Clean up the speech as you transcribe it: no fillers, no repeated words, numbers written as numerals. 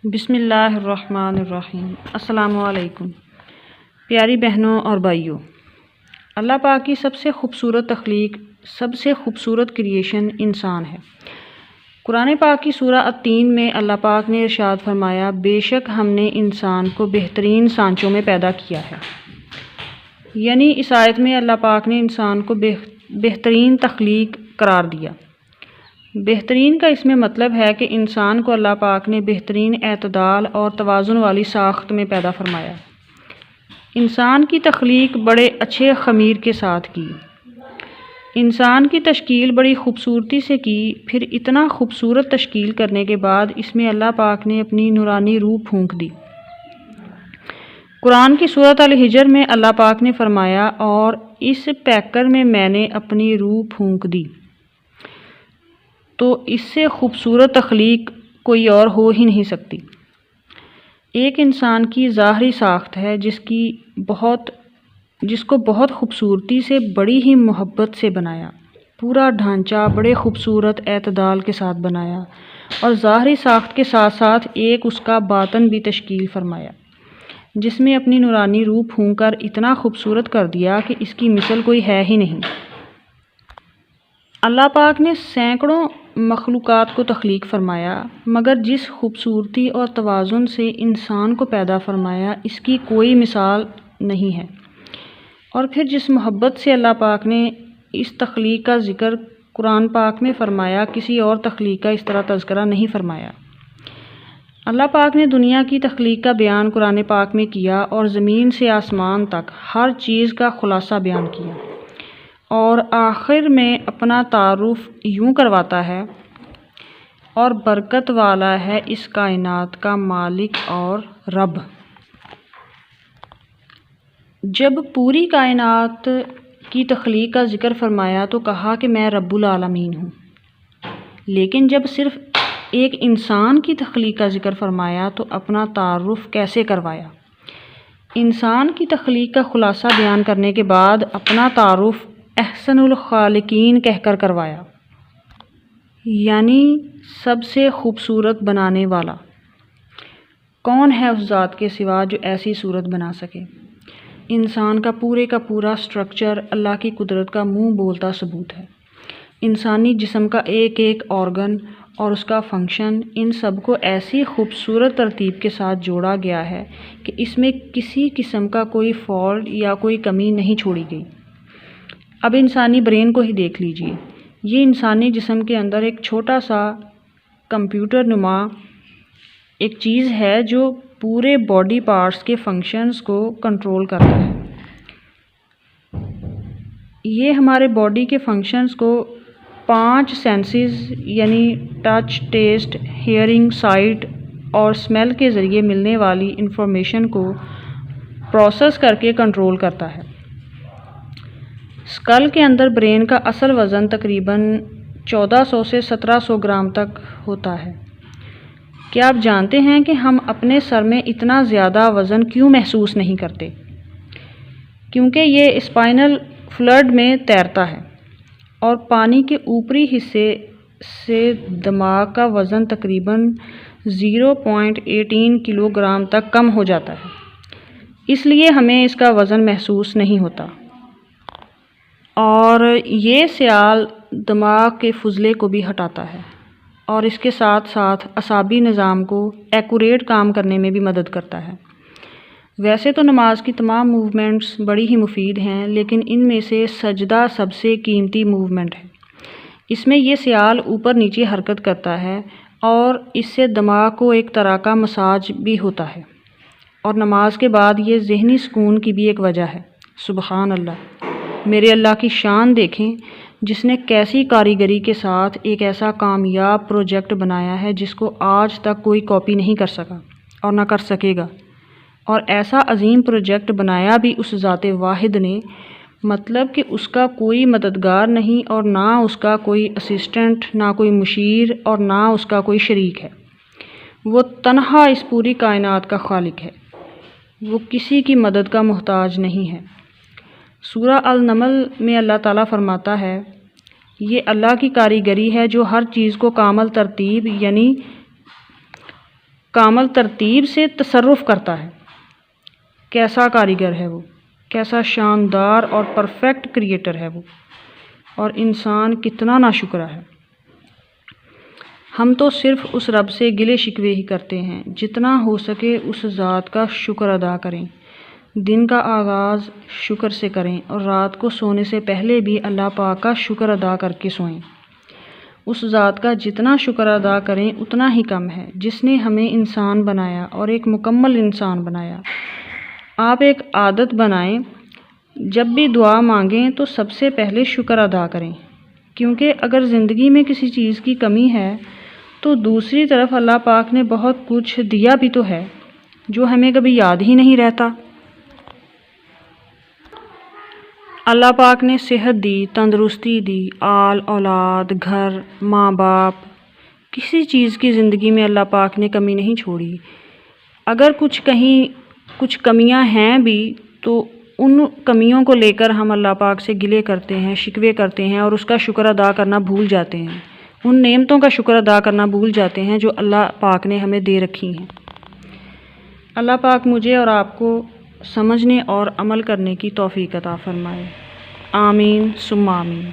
بسم اللہ الرحمن الرحیم۔ السلام علیکم پیاری بہنوں اور بھائیوں، اللہ پاک کی سب سے خوبصورت تخلیق، سب سے خوبصورت کریشن انسان ہے۔ قرآن پاک کی سورہ التین میں اللہ پاک نے ارشاد فرمایا، بے شک ہم نے انسان کو بہترین سانچوں میں پیدا کیا ہے۔ یعنی اس آیت میں اللہ پاک نے انسان کو بہترین تخلیق قرار دیا۔ بہترین کا اس میں مطلب ہے کہ انسان کو اللہ پاک نے بہترین اعتدال اور توازن والی ساخت میں پیدا فرمایا۔ انسان کی تخلیق بڑے اچھے خمیر کے ساتھ کی، انسان کی تشکیل بڑی خوبصورتی سے کی، پھر اتنا خوبصورت تشکیل کرنے کے بعد اس میں اللہ پاک نے اپنی نورانی روح پھونک دی۔ قرآن کی سورۃ الحجر میں اللہ پاک نے فرمایا، اور اس پیکر میں میں نے اپنی روح پھونک دی۔ تو اس سے خوبصورت تخلیق کوئی اور ہو ہی نہیں سکتی۔ ایک انسان کی ظاہری ساخت ہے جس کو بہت خوبصورتی سے بڑی ہی محبت سے بنایا، پورا ڈھانچہ بڑے خوبصورت اعتدال کے ساتھ بنایا، اور ظاہری ساخت کے ساتھ ساتھ ایک اس کا باطن بھی تشکیل فرمایا، جس میں اپنی نورانی روح پھونک کر اتنا خوبصورت کر دیا کہ اس کی مثل کوئی ہے ہی نہیں۔ اللہ پاک نے سینکڑوں مخلوقات کو تخلیق فرمایا، مگر جس خوبصورتی اور توازن سے انسان کو پیدا فرمایا اس کی کوئی مثال نہیں ہے۔ اور پھر جس محبت سے اللہ پاک نے اس تخلیق کا ذکر قرآن پاک میں فرمایا، کسی اور تخلیق کا اس طرح تذکرہ نہیں فرمایا۔ اللہ پاک نے دنیا کی تخلیق کا بیان قرآن پاک میں کیا اور زمین سے آسمان تک ہر چیز کا خلاصہ بیان کیا، اور آخر میں اپنا تعارف یوں کرواتا ہے، اور برکت والا ہے اس کائنات کا مالک اور رب۔ جب پوری کائنات کی تخلیق کا ذکر فرمایا تو کہا کہ میں رب العالمین ہوں، لیکن جب صرف ایک انسان کی تخلیق کا ذکر فرمایا تو اپنا تعارف کیسے کروایا؟ انسان کی تخلیق کا خلاصہ بیان کرنے کے بعد اپنا تعارف احسن الخالقین کہہ کر کروایا، یعنی سب سے خوبصورت بنانے والا۔ کون ہے اس ذات کے سوا جو ایسی صورت بنا سکے؟ انسان کا پورا سٹرکچر اللہ کی قدرت کا منہ بولتا ثبوت ہے۔ انسانی جسم کا ایک ایک آرگن اور اس کا فنکشن، ان سب کو ایسی خوبصورت ترتیب کے ساتھ جوڑا گیا ہے کہ اس میں کسی قسم کا کوئی فالٹ یا کوئی کمی نہیں چھوڑی گئی۔ اب انسانی برین کو ہی دیکھ لیجئے، یہ انسانی جسم کے اندر ایک چھوٹا سا کمپیوٹر نما ایک چیز ہے جو پورے باڈی پارٹس کے فنکشنز کو کنٹرول کرتا ہے۔ یہ ہمارے باڈی کے فنکشنز کو 5 سینسز یعنی ٹچ، ٹیسٹ، ہیئرنگ، سائٹ اور اسمیل کے ذریعے ملنے والی انفارمیشن کو پروسیس کر کے کنٹرول کرتا ہے۔ اسکل کے اندر برین کا اصل وزن تقریباً 1400 سے 1700 گرام تک ہوتا ہے۔ کیا آپ جانتے ہیں کہ ہم اپنے سر میں اتنا زیادہ وزن کیوں محسوس نہیں کرتے؟ کیونکہ یہ اسپائنل فلوئڈ میں تیرتا ہے، اور پانی کے اوپری حصے سے دماغ کا وزن تقریباً 0.18 کلو گرام تک کم ہو جاتا ہے، اس لیے ہمیں اس کا وزن محسوس نہیں ہوتا۔ اور یہ سیال دماغ کے فضلے کو بھی ہٹاتا ہے، اور اس کے ساتھ ساتھ اعصابی نظام کو ایکوریٹ کام کرنے میں بھی مدد کرتا ہے۔ ویسے تو نماز کی تمام موومنٹس بڑی ہی مفید ہیں، لیکن ان میں سے سجدہ سب سے قیمتی موومنٹ ہے۔ اس میں یہ سیال اوپر نیچے حرکت کرتا ہے، اور اس سے دماغ کو ایک طرح کا مساج بھی ہوتا ہے، اور نماز کے بعد یہ ذہنی سکون کی بھی ایک وجہ ہے۔ سبحان اللہ، میرے اللہ کی شان دیکھیں، جس نے کیسی کاریگری کے ساتھ ایک ایسا کامیاب پروجیکٹ بنایا ہے جس کو آج تک کوئی کاپی نہیں کر سکا اور نہ کر سکے گا، اور ایسا عظیم پروجیکٹ بنایا بھی اس ذات واحد نے، مطلب کہ اس کا کوئی مددگار نہیں، اور نہ اس کا کوئی اسسٹنٹ، نہ کوئی مشیر، اور نہ اس کا کوئی شریک ہے۔ وہ تنہا اس پوری کائنات کا خالق ہے، وہ کسی کی مدد کا محتاج نہیں ہے۔ سورہ النمل میں اللہ تعالیٰ فرماتا ہے، یہ اللہ کی کاریگری ہے جو ہر چیز کو کامل ترتیب یعنی کامل ترتیب سے تصرف کرتا ہے۔ کیسا کاریگر ہے وہ، کیسا شاندار اور پرفیکٹ کریٹر ہے وہ، اور انسان کتنا ناشکرا ہے۔ ہم تو صرف اس رب سے گلے شکوے ہی کرتے ہیں۔ جتنا ہو سکے اس ذات کا شکر ادا کریں۔ دن کا آغاز شکر سے کریں اور رات کو سونے سے پہلے بھی اللہ پاک کا شکر ادا کر کے سوئیں۔ اس ذات کا جتنا شکر ادا کریں اتنا ہی کم ہے جس نے ہمیں انسان بنایا اور ایک مکمل انسان بنایا۔ آپ ایک عادت بنائیں، جب بھی دعا مانگیں تو سب سے پہلے شکر ادا کریں، کیونکہ اگر زندگی میں کسی چیز کی کمی ہے تو دوسری طرف اللہ پاک نے بہت کچھ دیا بھی تو ہے جو ہمیں کبھی یاد ہی نہیں رہتا۔ اللہ پاک نے صحت دی، تندرستی دی، آل اولاد، گھر، ماں باپ، کسی چیز کی زندگی میں اللہ پاک نے کمی نہیں چھوڑی۔ اگر کچھ کمیاں ہیں بھی تو ان کمیوں کو لے کر ہم اللہ پاک سے گلے کرتے ہیں، شکوے کرتے ہیں اور اس کا شکر ادا کرنا بھول جاتے ہیں۔ ان نعمتوں کا شکر ادا کرنا بھول جاتے ہیں جو اللہ پاک نے ہمیں دے رکھی ہیں۔ اللہ پاک مجھے اور آپ کو سمجھنے اور عمل کرنے کی توفیق عطا فرمائے۔ آمین ثم آمین۔